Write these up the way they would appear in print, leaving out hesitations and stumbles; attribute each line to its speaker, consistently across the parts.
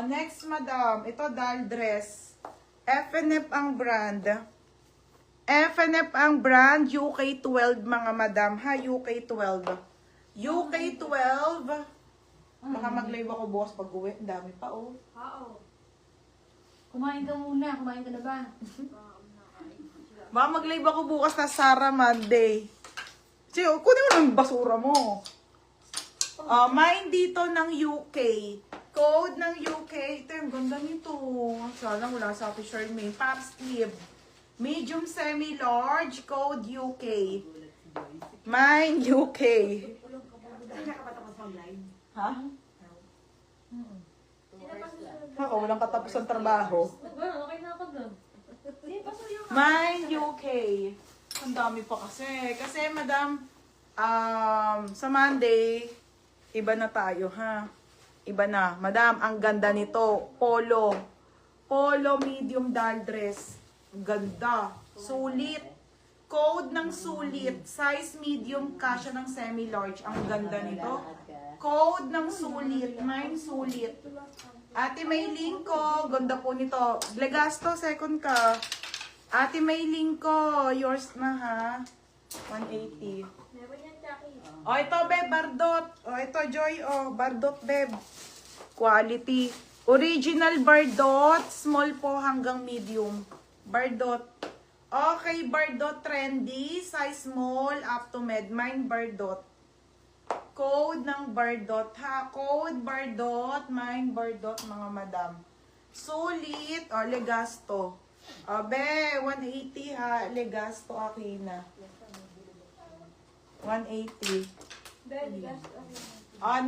Speaker 1: Next, madam. Ito, doll dress. F&F ang brand. F&F ang brand. UK12, mga madam. Ha, UK12. UK12. Baka mag-live ako, boss, pag-uwi. Ang dami pa, oh.
Speaker 2: Oo. Kumain ka muna. Kumain ka na ba?
Speaker 1: Baka mag-live ako bukas na Sarah Monday. Siyo, kunin mo ng basura mo. Mine dito ng UK. Code ng UK. Ito yung ganda nito. Sana wala sa akin, Charmaine. Pop sleeve. Medium semi-large. Code UK. Mine UK. Ha? Ako, walang katapos ang trabaho.
Speaker 2: Okay na ako doon.
Speaker 1: Mine UK. Ang dami pa kasi. Kasi, madam, sa Monday, iba na tayo, ha? Iba na. Madam, ang ganda nito. Polo. Polo medium doll dress. Ang ganda. Sulit. Code ng sulit. Size medium, kasya ng semi-large. Ang ganda nito. Code ng sulit. Mine sulit. Ate Mayling ko. Ganda po nito. Legasto, second ka. Ate Mayling ko. Yours na, ha? 180.
Speaker 2: Meron yan, Jackie.
Speaker 1: O, ito, Beb, Bardot. O, ito, Joy, o, Bardot, Beb. Quality. Original Bardot. Small po hanggang medium. Bardot. Okay, Bardot trendy. Size small up to med. Mine Bardot. Code ng Bardot, ha? Code Bardot. Mine Bardot, mga madam. Sulit. O, Legasto. O, be, 180, ha? Legasto, Akina. 180.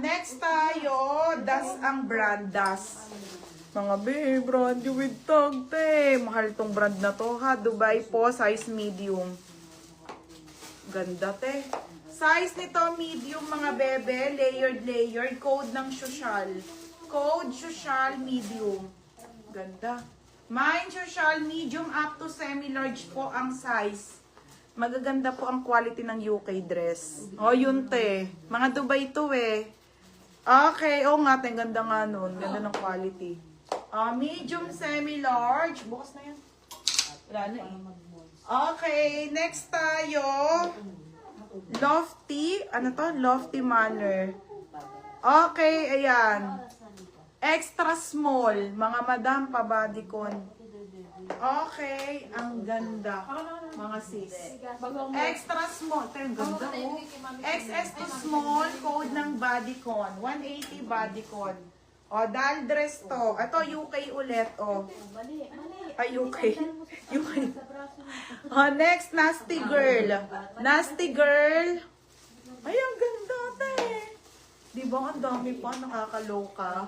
Speaker 1: Next tayo, Das ang brand, Das. Mga brand with tag, te. Mahal tong brand na to, ha. Dubai po, size medium. Ganda, te. Size nito, medium, mga bebe. Layered. Code ng social. Code social, medium. Ganda. Mine social, medium up to semi-large po ang size. Magaganda po ang quality ng UK dress. O, yun, te. Mga Dubai to, eh. Okay, oo nga, te. Ganda nga nun. Ganda ng quality. Medium, semi-large. Bukas na yan. Wala na, eh. Okay, next tayo. Lofty. Ano to? Lofty Manner. Okay, ayan. Extra small. Mga madam, pa-bodycon. Okay, ang ganda. Mga sis. Extra small. Ito yung ganda, oh. XS to small, code ng bodycon. 180 bodycon. O, doll dress to. Ito, UK ulit, o. Ay, UK. UK. O, next, Nasty Girl. Nasty Girl. Ay, ang ganda, te. Diba, ang dami pa, nakakaloka.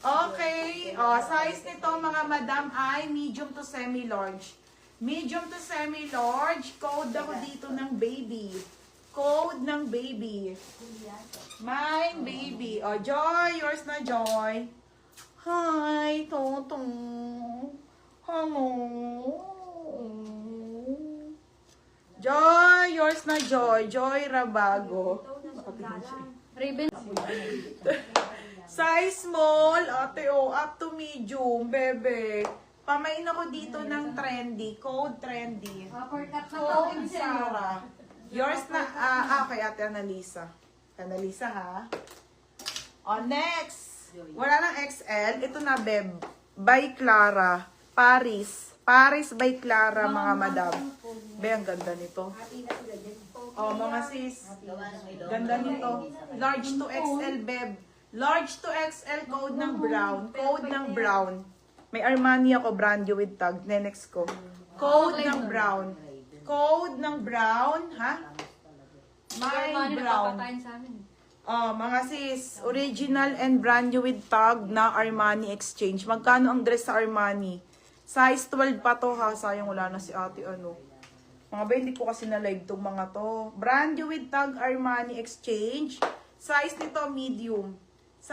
Speaker 1: Okay, size nito, mga madam, ay medium to semi-large. Medium to semi-large, code ako dito ng baby. Code ng baby. Mine, baby. O, Joy, yours na, Joy. Hi, Totong. Hello. Joy, yours na, Joy. Joy Rabago.
Speaker 2: Raven.
Speaker 1: Size small, ate, up to medium, bebe. Pamain ako dito ng trendy. Code trendy. Code Sarah. Yours na, okay, ate Annalisa. Annalisa, ha? Next. Wala nang XL. Ito na, beb. By Clara. Paris. Paris by Clara, mga madam. Be, ang ganda nito. Mga sis. Ganda nito. Large to XL, beb. Large to XL, code ng brown. Code ng brown. May Armani ako, brand new with tag. Next ko. Code ng brown. Code ng brown, ha? Mine brown. Mga sis, original and brand new with tag na Armani exchange. Magkano ang dress sa Armani? Size 12 pa to, ha? Sayang wala na si ate, ano. Mga ba, hindi ko kasi na-live tong mga to. Brand new with tag Armani exchange. Size nito, medium. Size